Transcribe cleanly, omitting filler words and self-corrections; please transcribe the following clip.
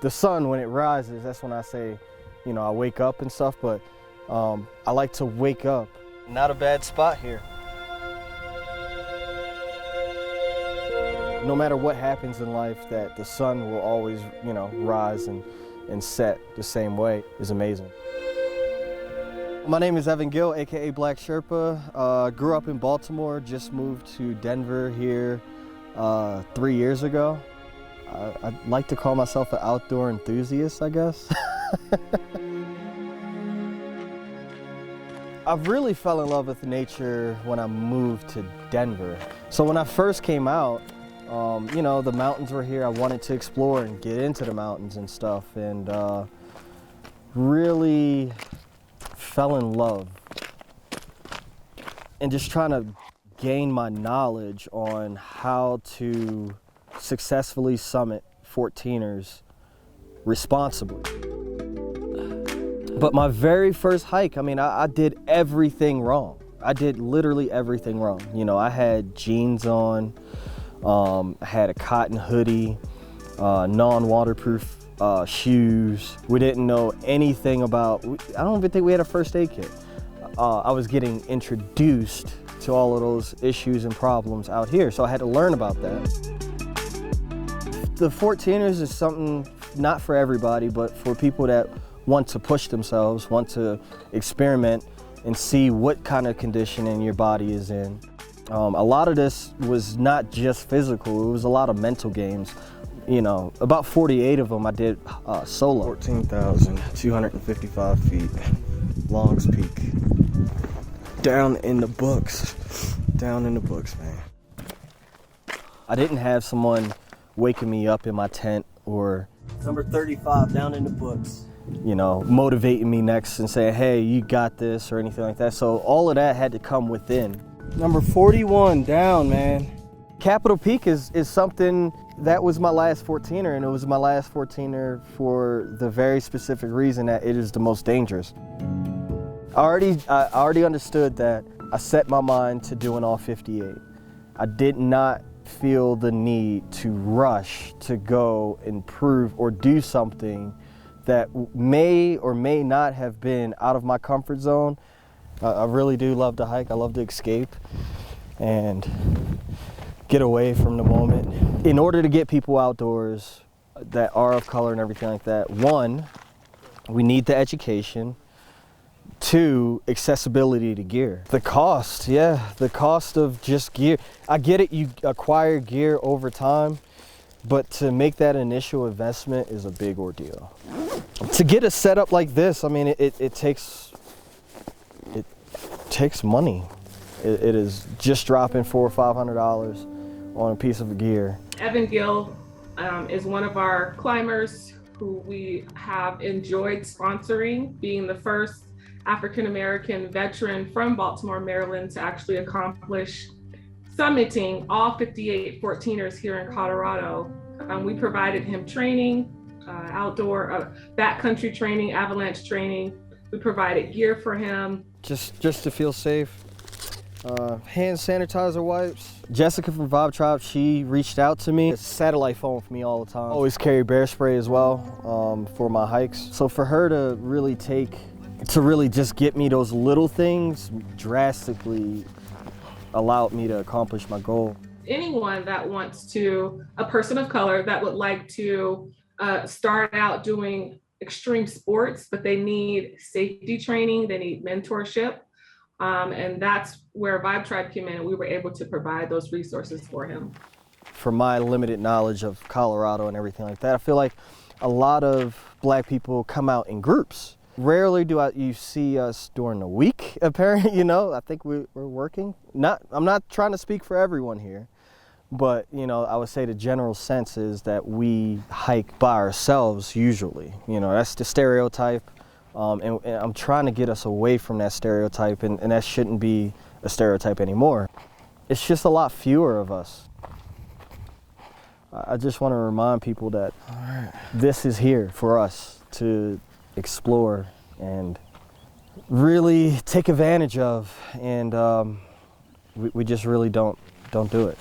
the sun, when it rises, that's when I say, you know, I wake up and stuff, but I like to wake up. Not a bad spot here. No matter what happens in life, that the sun will always, you know, rise and set the same way is amazing. My name is Gill, aka Black Sherpa. Grew up in Baltimore, just moved to Denver here 3 years ago. I'd like to call myself an outdoor enthusiast, I guess. I've really fell in love with nature when I moved to Denver. So when I first came out, you know, the mountains were here. I wanted to explore and get into the mountains and stuff, and really fell in love. And just trying to gain my knowledge on how to successfully summit 14ers responsibly. But my very first hike, I mean, I did everything wrong. I did literally everything wrong. You know, I had jeans on, I had a cotton hoodie, non-waterproof shoes. We didn't know anything about, I don't even think we had a first aid kit. I was getting introduced to all of those issues and problems out here, so I had to learn about that. The 14ers is something not for everybody, but for people that want to push themselves, want to experiment and see what kind of conditioning your body is in. A lot of this was not just physical, it was a lot of mental games. You know, about 48 of them I did solo. 14,255 feet, Longs Peak. Down in the books, man. I didn't have someone waking me up in my tent or number 35 down in the books, you know, motivating me next and saying, hey, you got this or anything like that. So all of that had to come within. Number 41 down, man. Capitol Peak is something that was my last 14er, and it was my last 14er for the very specific reason that it is the most dangerous. I already understood that. I set my mind to doing all 58. I did not feel the need to rush to go and prove or do something that may or may not have been out of my comfort zone. I really do love to hike. I love to escape and get away from the moment. In order to get people outdoors that are of color and everything like that, one, we need the education. Two, accessibility to gear. The cost, yeah, the cost of just gear. I get it, you acquire gear over time, but to make that initial investment is a big ordeal. To get a setup like this, I mean, it takes money. It is just dropping $400 or $500 on a piece of gear. Gill is one of our climbers who we have enjoyed sponsoring, being the first African-American veteran from Baltimore, Maryland to actually accomplish summiting all 58 14ers here in Colorado. We provided him training, outdoor, backcountry training, avalanche training. We provided gear for him. Just to feel safe. Hand sanitizer wipes. Jessica from Vibe Tribe, she reached out to me. It's a satellite phone for me all the time. Always carry bear spray as well for my hikes. So for her to really just get me those little things drastically allowed me to accomplish my goal. Anyone that wants to, a person of color that would like to start out doing extreme sports, but they need safety training, they need mentorship. And that's where Vibe Tribe came in, and we were able to provide those resources for him. For my limited knowledge of Colorado and everything like that, I feel like a lot of Black people come out in groups. Rarely do you see us during the week, apparently, you know. I think we're working. I'm not trying to speak for everyone here, but, you know, I would say the general sense is that we hike by ourselves usually. You know, that's the stereotype. And I'm trying to get us away from that stereotype, and that shouldn't be a stereotype anymore. It's just a lot fewer of us. I just want to remind people that this is here for us to explore and really take advantage of, and we just really don't do it.